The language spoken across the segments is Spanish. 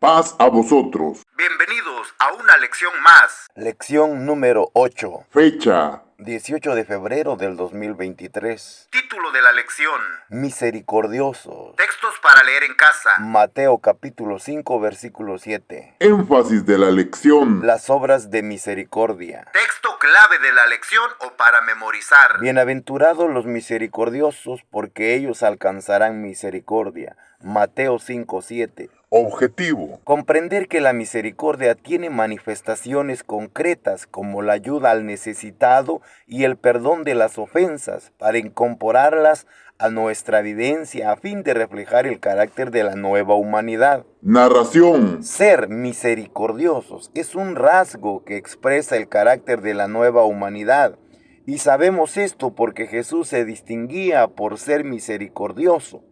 Paz a vosotros. Bienvenidos a una lección más. Lección número 8. Fecha. 18 de febrero del 2023. Título de la lección: Misericordiosos. Textos para leer en casa. Mateo capítulo 5 versículo 7. Énfasis de la lección. Las obras de misericordia. Texto clave de la lección o para memorizar. Bienaventurados los misericordiosos, porque ellos alcanzarán misericordia. Mateo 5:7. Objetivo. Comprender que la misericordia tiene manifestaciones concretas como la ayuda al necesitado y el perdón de las ofensas para incorporarlas a nuestra vivencia a fin de reflejar el carácter de la nueva humanidad. Narración. Ser misericordiosos es un rasgo que expresa el carácter de la nueva humanidad. Y sabemos esto porque Jesús se distinguía por ser misericordioso.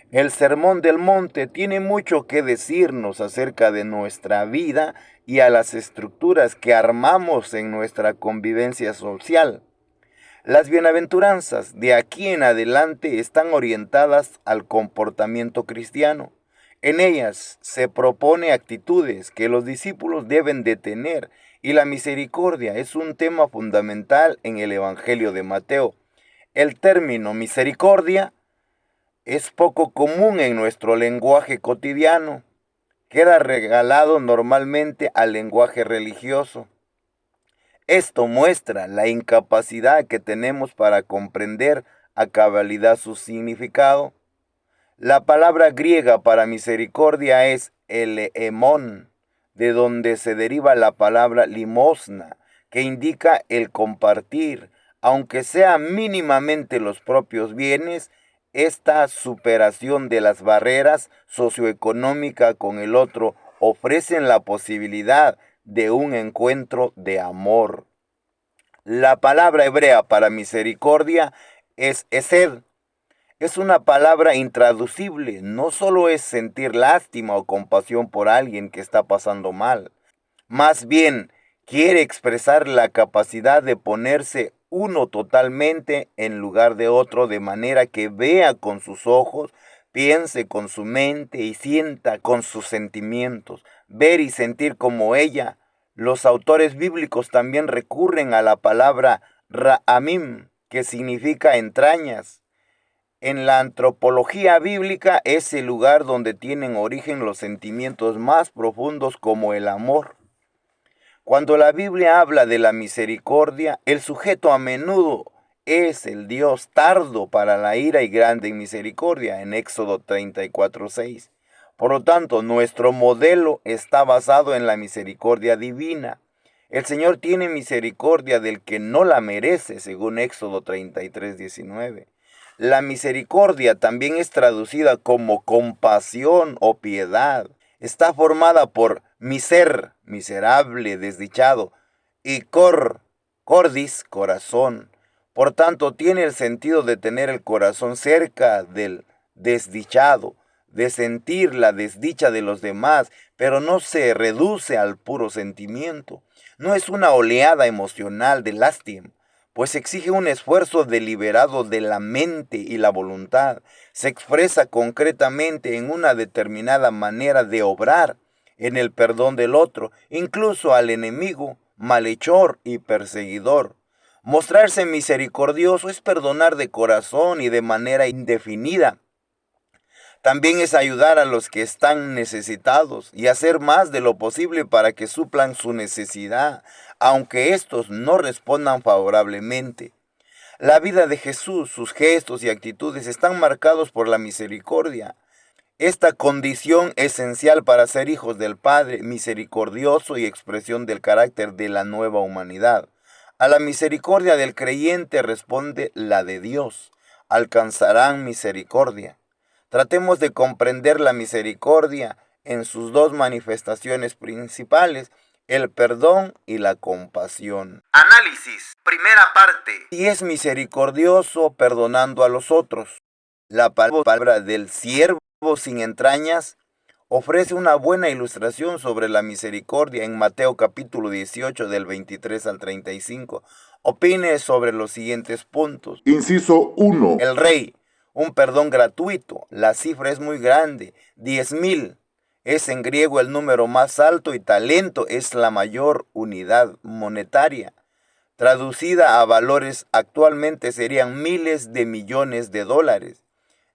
El Sermón del Monte tiene mucho que decirnos acerca de nuestra vida y a las estructuras que armamos en nuestra convivencia social. Las bienaventuranzas de aquí en adelante están orientadas al comportamiento cristiano. En ellas se propone actitudes que los discípulos deben de tener, y la misericordia es un tema fundamental en el Evangelio de Mateo. El término misericordia es poco común en nuestro lenguaje cotidiano. Queda regalado normalmente al lenguaje religioso. Esto muestra la incapacidad que tenemos para comprender a cabalidad su significado. La palabra griega para misericordia es eleemón, de donde se deriva la palabra limosna, que indica el compartir, aunque sea mínimamente los propios bienes. Esta superación de las barreras socioeconómicas con el otro ofrecen la posibilidad de un encuentro de amor. La palabra hebrea para misericordia es esed. Es una palabra intraducible. No solo es sentir lástima o compasión por alguien que está pasando mal. Más bien, quiere expresar la capacidad de ponerse uno totalmente en lugar de otro, de manera que vea con sus ojos, piense con su mente y sienta con sus sentimientos. Ver y sentir como ella. Los autores bíblicos también recurren a la palabra ra'amim, que significa entrañas. En la antropología bíblica es el lugar donde tienen origen los sentimientos más profundos como el amor. Cuando la Biblia habla de la misericordia, el sujeto a menudo es el Dios tardo para la ira y grande en misericordia, en Éxodo 34:6. Por lo tanto, nuestro modelo está basado en la misericordia divina. El Señor tiene misericordia del que no la merece, según Éxodo 33:19. La misericordia también es traducida como compasión o piedad. Está formada por miser, miserable, desdichado, y cordis, corazón. Por tanto, tiene el sentido de tener el corazón cerca del desdichado, de sentir la desdicha de los demás, pero no se reduce al puro sentimiento. No es una oleada emocional de lástima, pues exige un esfuerzo deliberado de la mente y la voluntad. Se expresa concretamente en una determinada manera de obrar, en el perdón del otro, incluso al enemigo, malhechor y perseguidor. Mostrarse misericordioso es perdonar de corazón y de manera indefinida. También es ayudar a los que están necesitados y hacer más de lo posible para que suplan su necesidad, aunque estos no respondan favorablemente. La vida de Jesús, sus gestos y actitudes están marcados por la misericordia. Esta condición esencial para ser hijos del Padre misericordioso y expresión del carácter de la nueva humanidad. A la misericordia del creyente responde la de Dios. Alcanzarán misericordia. Tratemos de comprender la misericordia en sus dos manifestaciones principales, el perdón y la compasión. Análisis. Primera parte. Y es misericordioso perdonando a los otros. La palabra del siervo sin entrañas ofrece una buena ilustración sobre la misericordia en Mateo capítulo 18 del 23 al 35. Opine sobre los siguientes puntos. Inciso 1. El rey, un perdón gratuito. La cifra es muy grande, 10,000. es en griego el número más alto y talento es la mayor unidad monetaria. Traducida a valores actualmente serían miles de millones de dólares.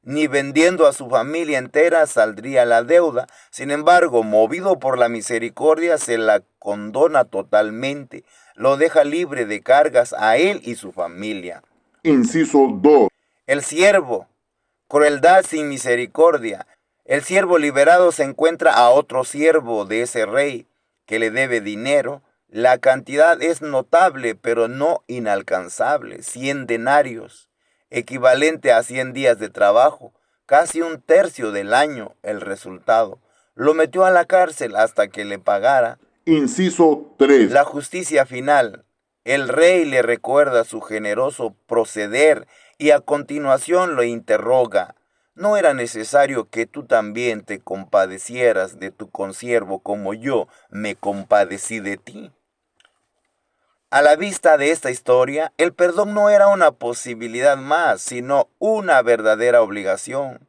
Ni vendiendo a su familia entera saldría la deuda. Sin embargo, movido por la misericordia, se la condona totalmente. Lo deja libre de cargas a él y su familia. Inciso 2. El siervo, crueldad sin misericordia. El siervo liberado se encuentra a otro siervo de ese rey que le debe dinero. La cantidad es notable, pero no inalcanzable. 100 denarios, equivalente a 100 días de trabajo, casi un tercio del año el resultado. Lo metió a la cárcel hasta que le pagara. Inciso 3. La justicia final. El rey le recuerda su generoso proceder y a continuación lo interroga. ¿No era necesario que tú también te compadecieras de tu consiervo como yo me compadecí de ti? A la vista de esta historia, el perdón no era una posibilidad más, sino una verdadera obligación.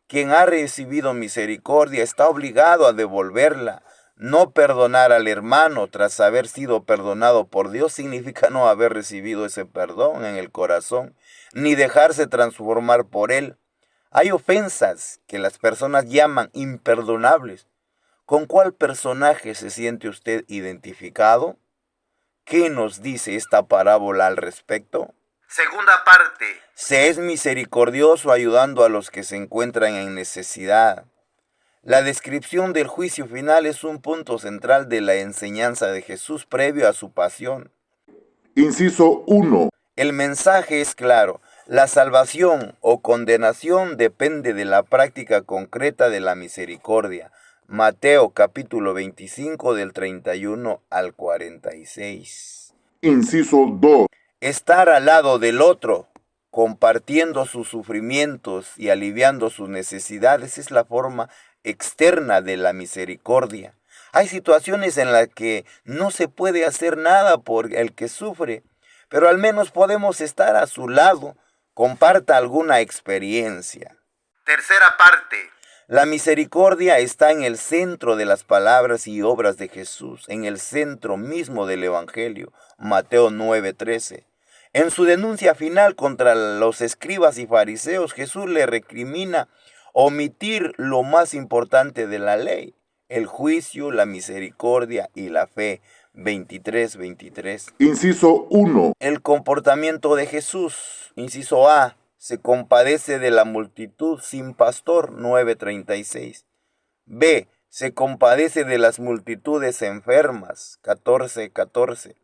Quien ha recibido misericordia está obligado a devolverla. No perdonar al hermano tras haber sido perdonado por Dios significa no haber recibido ese perdón en el corazón, ni dejarse transformar por él. Hay ofensas que las personas llaman imperdonables. ¿Con cuál personaje se siente usted identificado? ¿Qué nos dice esta parábola al respecto? Segunda parte. Se es misericordioso ayudando a los que se encuentran en necesidad. La descripción del juicio final es un punto central de la enseñanza de Jesús previo a su pasión. Inciso 1. El mensaje es claro. La salvación o condenación depende de la práctica concreta de la misericordia. Mateo capítulo 25 del 31 al 46. Inciso 2. Estar al lado del otro, compartiendo sus sufrimientos y aliviando sus necesidades es la forma externa de la misericordia. Hay situaciones en las que no se puede hacer nada por el que sufre, pero al menos podemos estar a su lado. Comparta alguna experiencia. Tercera parte. La misericordia está en el centro de las palabras y obras de Jesús, en el centro mismo del Evangelio, Mateo 9:13. En su denuncia final contra los escribas y fariseos, Jesús le recrimina omitir lo más importante de la ley, el juicio, la misericordia y la fe. 23:23. Inciso 1. El comportamiento de Jesús. Inciso A. Se compadece de la multitud sin pastor. 9:36. B. Se compadece de las multitudes enfermas. 14:14.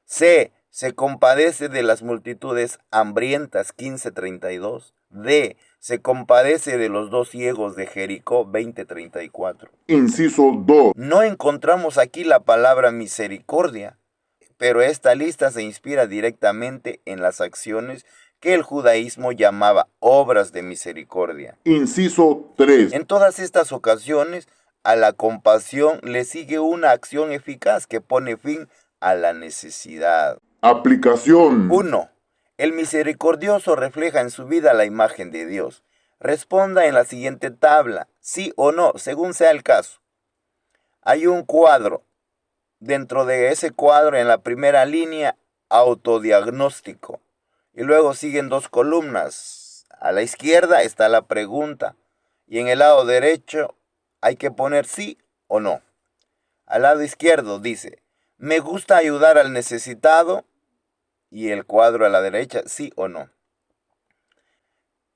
C. Se compadece de las multitudes hambrientas. 15:32. D. Se compadece de los 2 ciegos de Jericó. 20:34. Inciso 2. No encontramos aquí la palabra misericordia, pero esta lista se inspira directamente en las acciones que el judaísmo llamaba obras de misericordia. Inciso 3. En todas estas ocasiones, a la compasión le sigue una acción eficaz que pone fin a la necesidad. Aplicación. 1. El misericordioso refleja en su vida la imagen de Dios. Responda en la siguiente tabla, sí o no, según sea el caso. Hay un cuadro. Dentro de ese cuadro, en la primera línea, autodiagnóstico. Y luego siguen 2 columnas. A la izquierda está la pregunta. Y en el lado derecho hay que poner sí o no. Al lado izquierdo dice, me gusta ayudar al necesitado. Y el cuadro a la derecha, sí o no.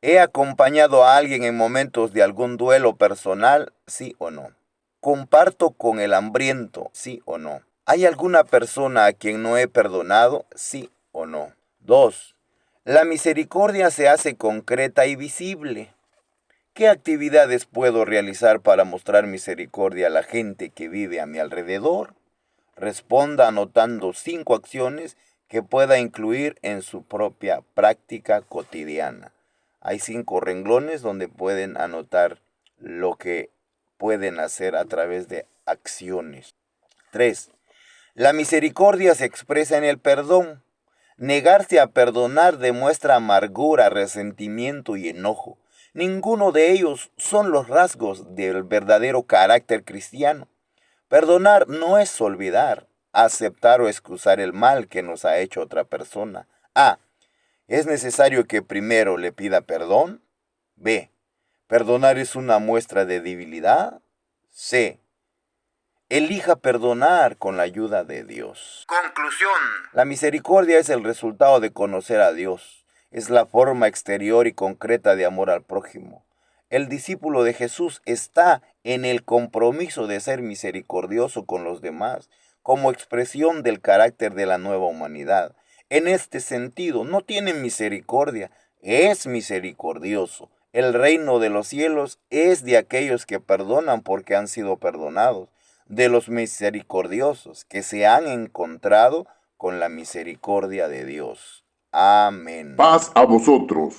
¿He acompañado a alguien en momentos de algún duelo personal? Sí o no. ¿Comparto con el hambriento? Sí o no. ¿Hay alguna persona a quien no he perdonado? Sí o no. 2. La misericordia se hace concreta y visible. ¿Qué actividades puedo realizar para mostrar misericordia a la gente que vive a mi alrededor? Responda anotando 5 acciones que pueda incluir en su propia práctica cotidiana. Hay 5 renglones donde pueden anotar lo que pueden hacer a través de acciones. 3. La misericordia se expresa en el perdón. Negarse a perdonar demuestra amargura, resentimiento y enojo. Ninguno de ellos son los rasgos del verdadero carácter cristiano. Perdonar no es olvidar, aceptar o excusar el mal que nos ha hecho otra persona. A. ¿Es necesario que primero le pida perdón? B. ¿Perdonar es una muestra de debilidad? C. Elija perdonar con la ayuda de Dios. Conclusión. La misericordia es el resultado de conocer a Dios. Es la forma exterior y concreta de amor al prójimo. El discípulo de Jesús está en el compromiso de ser misericordioso con los demás, como expresión del carácter de la nueva humanidad. En este sentido, no tiene misericordia, es misericordioso. El reino de los cielos es de aquellos que perdonan porque han sido perdonados, de los misericordiosos que se han encontrado con la misericordia de Dios. Amén. Paz a vosotros.